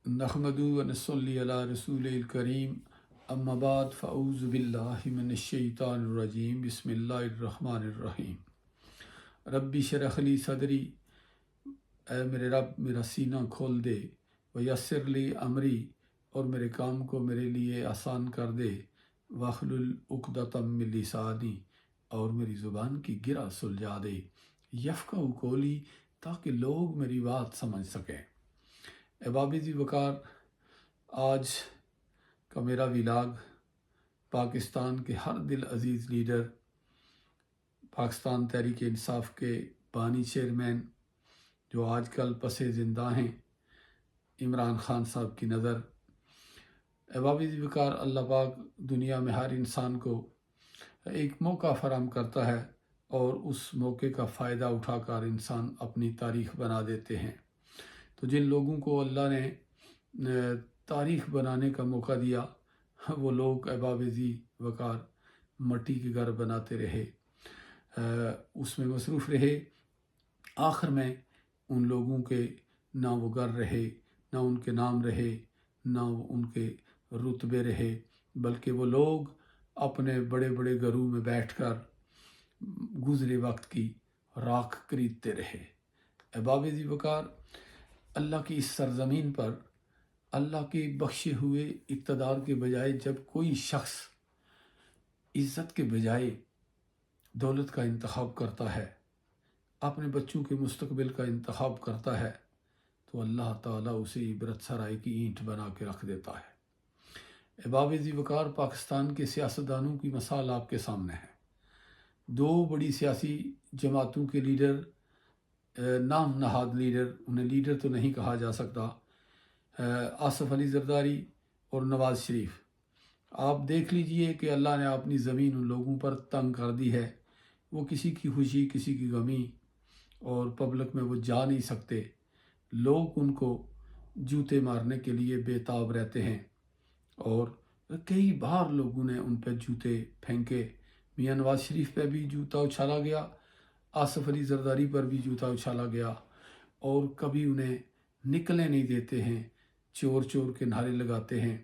نحمدہ و نصلی علی رسول الکریم اما بعد فاعوذ باللہ من الشیطان الرجیم بسم اللہ الرحمن الرحیم ربی شرح لی صدری، اے میرے رب میرا سینہ کھول دے، ویسر لی امری، اور میرے کام کو میرے لیے آسان کر دے، واحلل عقدۃ من لسانی، اور میری زبان کی گرہ سلجھا دے، یفقہوا قولی، تاکہ لوگ میری بات سمجھ سکیں۔ احباب ذی وقار، آج کا میرا ولاگ پاکستان کے ہر دل عزیز لیڈر، پاکستان تحریک انصاف کے بانی چیئرمین جو آج کل پس زندہ ہیں، عمران خان صاحب کی نظر۔ احباب ذی وقار، اللہ پاک دنیا میں ہر انسان کو ایک موقع فراہم کرتا ہے اور اس موقع کا فائدہ اٹھا کر انسان اپنی تاریخ بنا دیتے ہیں۔ تو جن لوگوں کو اللہ نے تاریخ بنانے کا موقع دیا، وہ لوگ احباب ذی وقار مٹی کے گھر بناتے رہے، اس میں مصروف رہے۔ آخر میں ان لوگوں کے نہ وہ گھر رہے، نہ ان کے نام رہے، نہ ان کے رتبے رہے، بلکہ وہ لوگ اپنے بڑے بڑے گھروں میں بیٹھ کر گزرے وقت کی راکھ خریدتے رہے۔ احباب ذی وقار، اللہ کی اس سرزمین پر اللہ کے بخشے ہوئے اقتدار کے بجائے جب کوئی شخص عزت کے بجائے دولت کا انتخاب کرتا ہے، اپنے بچوں کے مستقبل کا انتخاب کرتا ہے، تو اللہ تعالیٰ اسے عبرت سرائے کی اینٹ بنا کے رکھ دیتا ہے۔ احباب ذی وقار، پاکستان کے سیاستدانوں کی مثال آپ کے سامنے ہے۔ دو بڑی سیاسی جماعتوں کے لیڈر، نام نہاد لیڈر، انہیں لیڈر تو نہیں کہا جا سکتا، آصف علی زرداری اور نواز شریف۔ آپ دیکھ لیجئے کہ اللہ نے اپنی زمین ان لوگوں پر تنگ کر دی ہے، وہ کسی کی خوشی کسی کی غمی اور پبلک میں وہ جا نہیں سکتے۔ لوگ ان کو جوتے مارنے کے لیے بے تاب رہتے ہیں، اور کئی بار لوگوں نے ان پہ جوتے پھینکے۔ میاں نواز شریف پہ بھی جوتا اچھالا گیا، آصف علی زرداری پر بھی جوتا اچھالا گیا، اور کبھی انہیں نکلنے نہیں دیتے ہیں، چور چور کے نعرے لگاتے ہیں۔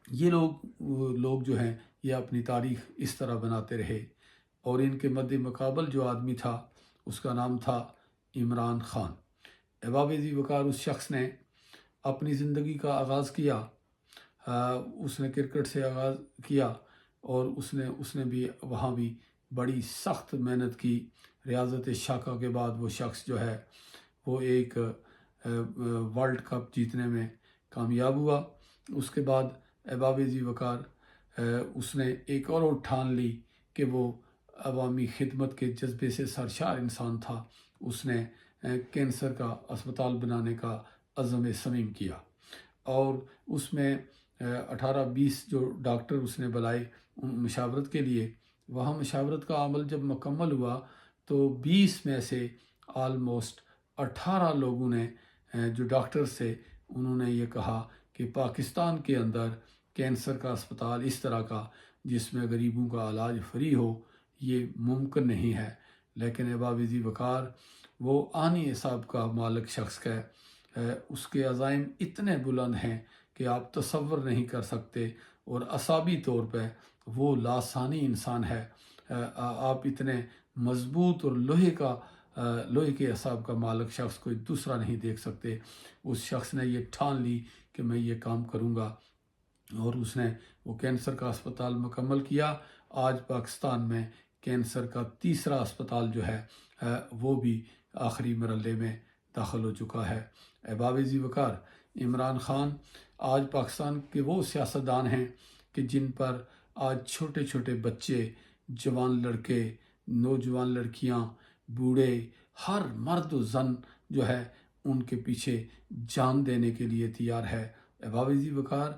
یہ لوگ جو ہیں یہ اپنی تاریخ اس طرح بناتے رہے، اور ان کے مد مقابل جو آدمی تھا اس کا نام تھا عمران خان۔ احباب ذی وقار، اس شخص نے اپنی زندگی کا آغاز کیا، اس نے کرکٹ سے آغاز کیا، اور اس نے بھی وہاں بھی بڑی سخت محنت کی۔ ریاضت شاکہ کے بعد وہ شخص جو ہے وہ ایک ورلڈ کپ جیتنے میں کامیاب ہوا۔ اس کے بعد احباب ذی وقار اس نے ایک اور ٹھان لی کہ وہ عوامی خدمت کے جذبے سے سرشار انسان تھا۔ اس نے کینسر کا اسپتال بنانے کا عزم صمیم کیا، اور اس میں 18-20 جو ڈاکٹر اس نے بلائے مشاورت کے لیے، وہاں مشاورت کا عمل جب مکمل ہوا تو 20 میں سے آلموسٹ 18 لوگوں نے جو ڈاکٹرز تھے انہوں نے یہ کہا کہ پاکستان کے اندر کینسر کا اسپتال اس طرح کا جس میں غریبوں کا علاج فری ہو، یہ ممکن نہیں ہے۔ لیکن احباب ذی وقار، وہ آنی حساب کا مالک شخص ہے، اس کے عزائم اتنے بلند ہیں کہ آپ تصور نہیں کر سکتے، اور اعصابی طور پہ وہ لاسانی انسان ہے۔ آپ اتنے مضبوط اور لوہے کے اعصاب کا مالک شخص کوئی دوسرا نہیں دیکھ سکتے۔ اس شخص نے یہ ٹھان لی کہ میں یہ کام کروں گا، اور اس نے وہ کینسر کا اسپتال مکمل کیا۔ آج پاکستان میں کینسر کا تیسرا اسپتال جو ہے وہ بھی آخری مرحلے میں داخل ہو چکا ہے۔ احباب ذی وقار، عمران خان آج پاکستان کے وہ سیاستدان ہیں کہ جن پر آج چھوٹے چھوٹے بچے، جوان لڑکے، نوجوان لڑکیاں، بوڑھے، ہر مرد و زن جو ہے ان کے پیچھے جان دینے کے لیے تیار ہے۔ احباب ذی وقار،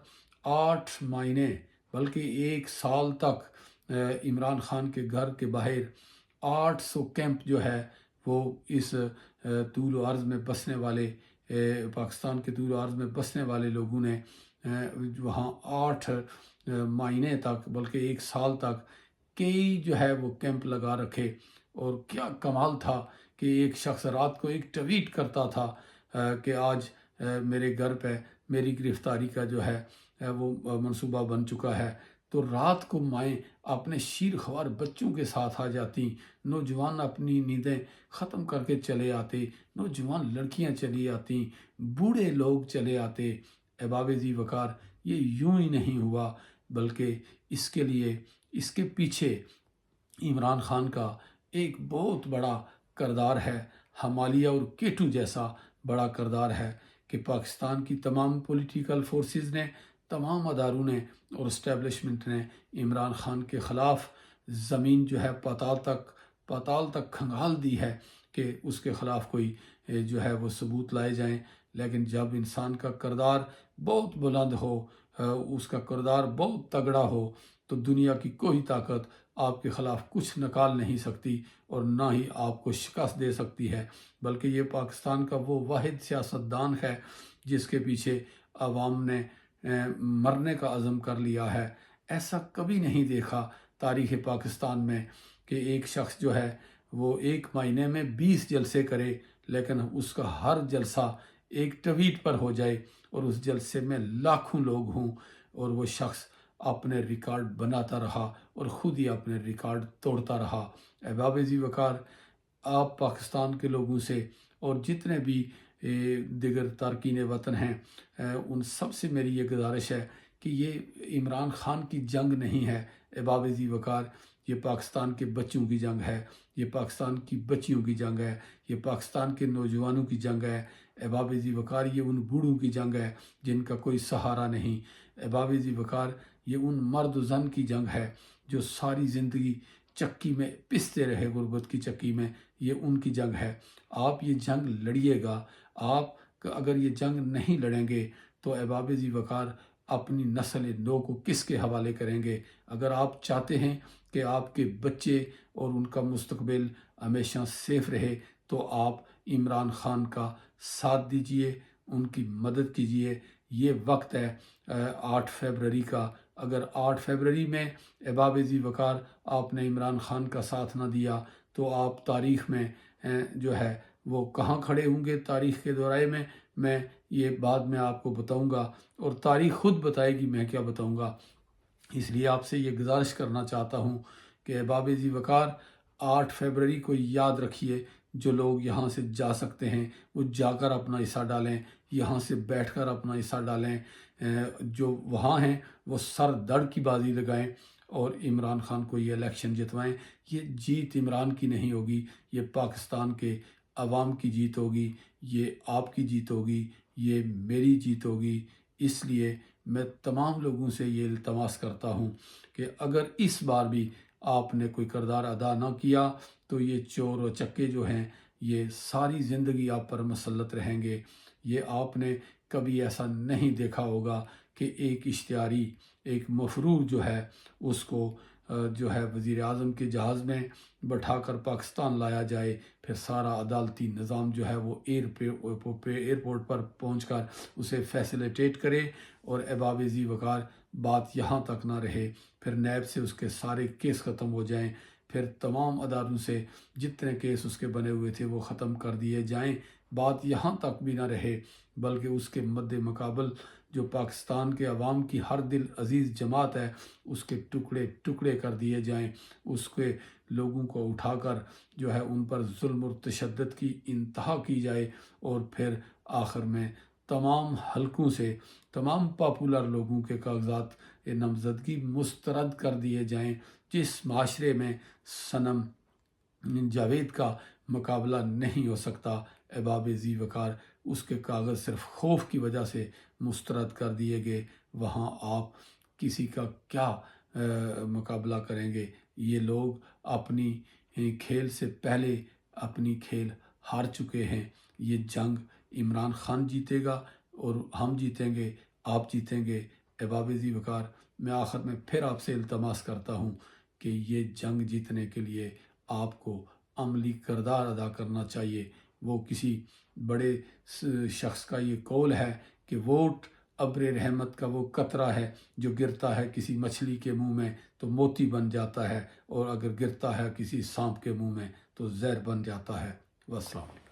8 مہینے بلکہ 1 سال تک عمران خان کے گھر کے باہر 800 کیمپ جو ہے وہ اس طول و عرض میں بسنے والے، پاکستان کے طول و عرض میں بسنے والے لوگوں نے وہاں 8 مہینے تک بلکہ 1 سال تک کئی جو ہے وہ کیمپ لگا رکھے۔ اور کیا کمال تھا کہ ایک شخص رات کو ایک ٹویٹ کرتا تھا کہ آج میرے گھر پہ میری گرفتاری کا جو ہے وہ منصوبہ بن چکا ہے، تو رات کو مائیں اپنے شیر خوار بچوں کے ساتھ آ جاتی، نوجوان اپنی نیندیں ختم کر کے چلے آتے، نوجوان لڑکیاں چلی آتی، بوڑھے لوگ چلے آتے۔ احباب ذی وقار، یہ یوں ہی نہیں ہوا، بلکہ اس کے لیے، اس کے پیچھے عمران خان کا ایک بہت بڑا کردار ہے، ہمالیہ اور کیٹو جیسا بڑا کردار ہے کہ پاکستان کی تمام پولیٹیکل فورسز نے، تمام اداروں نے اور اسٹیبلشمنٹ نے عمران خان کے خلاف زمین جو ہے پاتال تک کھنگال دی ہے کہ اس کے خلاف کوئی جو ہے وہ ثبوت لائے جائیں۔ لیکن جب انسان کا کردار بہت بلند ہو، اس کا کردار بہت تگڑا ہو، تو دنیا کی کوئی طاقت آپ کے خلاف کچھ نکال نہیں سکتی اور نہ ہی آپ کو شکست دے سکتی ہے۔ بلکہ یہ پاکستان کا وہ واحد سیاستدان ہے جس کے پیچھے عوام نے مرنے کا عزم کر لیا ہے۔ ایسا کبھی نہیں دیکھا تاریخ پاکستان میں کہ ایک شخص جو ہے وہ ایک مہینے میں 20 جلسے کرے، لیکن اس کا ہر جلسہ ایک ٹویٹ پر ہو جائے اور اس جلسے میں لاکھوں لوگ ہوں، اور وہ شخص اپنے ریکارڈ بناتا رہا اور خود ہی اپنے ریکارڈ توڑتا رہا۔ احباب ذی وقار، آپ پاکستان کے لوگوں سے اور جتنے بھی دیگر تارکین وطن ہیں، ان سب سے میری یہ گزارش ہے کہ یہ عمران خان کی جنگ نہیں ہے۔ احباب ذی وقار، یہ پاکستان کے بچوں کی جنگ ہے، یہ پاکستان کی بچیوں کی جنگ ہے، یہ پاکستان کے نوجوانوں کی جنگ ہے۔ احباب ذی وقار، یہ ان بوڑھوں کی جنگ ہے جن کا کوئی سہارا نہیں۔ احباب ذی وقار، یہ ان مرد و زن کی جنگ ہے جو ساری زندگی چکی میں پستے رہے، غربت کی چکی میں، یہ ان کی جنگ ہے۔ آپ یہ جنگ لڑیے گا۔ آپ اگر یہ جنگ نہیں لڑیں گے تو احباب ذی وقار اپنی نسل نو کو کس کے حوالے کریں گے؟ اگر آپ چاہتے ہیں کہ آپ کے بچے اور ان کا مستقبل ہمیشہ سیف رہے تو آپ عمران خان کا ساتھ دیجئے، ان کی مدد کیجئے۔ یہ وقت ہے 8 فروری کا۔ اگر 8 فروری میں احباب ذی وقار آپ نے عمران خان کا ساتھ نہ دیا تو آپ تاریخ میں جو ہے وہ کہاں کھڑے ہوں گے؟ تاریخ کے دورائے میں یہ بعد میں آپ کو بتاؤں گا، اور تاریخ خود بتائے گی میں کیا بتاؤں گا۔ اس لیے آپ سے یہ گزارش کرنا چاہتا ہوں کہ احباب ذی وقار 8 فروری کو یاد رکھیے۔ جو لوگ یہاں سے جا سکتے ہیں وہ جا کر اپنا حصہ ڈالیں، یہاں سے بیٹھ کر اپنا حصہ ڈالیں۔ جو وہاں ہیں وہ سر دڑ کی بازی لگائیں اور عمران خان کو یہ الیکشن جتوائیں۔ یہ جیت عمران کی نہیں ہوگی، یہ پاکستان کے عوام کی جیت ہوگی، یہ آپ کی جیت ہوگی، یہ میری جیت ہوگی۔ اس لیے میں تمام لوگوں سے یہ التماس کرتا ہوں کہ اگر اس بار بھی آپ نے کوئی کردار ادا نہ کیا تو یہ چور و چکے جو ہیں یہ ساری زندگی آپ پر مسلط رہیں گے۔ یہ آپ نے کبھی ایسا نہیں دیکھا ہوگا کہ ایک اشتہاری، ایک مفرور جو ہے اس کو جو ہے وزیر اعظم کے جہاز میں بٹھا کر پاکستان لایا جائے، پھر سارا عدالتی نظام جو ہے وہ ایئرپورٹ پر پہنچ کر اسے فیسیلیٹیٹ کرے، اور احباب ذی وقار بات یہاں تک نہ رہے، پھر نیب سے اس کے سارے کیس ختم ہو جائیں، پھر تمام اداروں سے جتنے کیس اس کے بنے ہوئے تھے وہ ختم کر دیے جائیں، بات یہاں تک بھی نہ رہے، بلکہ اس کے مد مقابل جو پاکستان کے عوام کی ہر دل عزیز جماعت ہے اس کے ٹکڑے ٹکڑے کر دیے جائیں، اس کے لوگوں کو اٹھا کر جو ہے ان پر ظلم اور تشدد کی انتہا کی جائے، اور پھر آخر میں تمام حلقوں سے تمام پاپولر لوگوں کے کاغذات نامزدگی مسترد کر دیے جائیں۔ جس معاشرے میں صنم جاوید کا مقابلہ نہیں ہو سکتا، احباب ذی وقار اس کے کاغذ صرف خوف کی وجہ سے مسترد کر دیے گئے، وہاں آپ کسی کا کیا مقابلہ کریں گے؟ یہ لوگ اپنی کھیل سے پہلے اپنی کھیل ہار چکے ہیں۔ یہ جنگ عمران خان جیتے گا اور ہم جیتیں گے، آپ جیتیں گے۔ احباب ذی وقار، میں آخر میں پھر آپ سے التماس کرتا ہوں کہ یہ جنگ جیتنے کے لیے آپ کو عملی کردار ادا کرنا چاہیے۔ وہ کسی بڑے شخص کا یہ قول ہے کہ ووٹ ابر رحمت کا وہ قطرہ ہے جو گرتا ہے کسی مچھلی کے منہ میں تو موتی بن جاتا ہے، اور اگر گرتا ہے کسی سانپ کے منہ میں تو زہر بن جاتا ہے۔ والسلام علیکم۔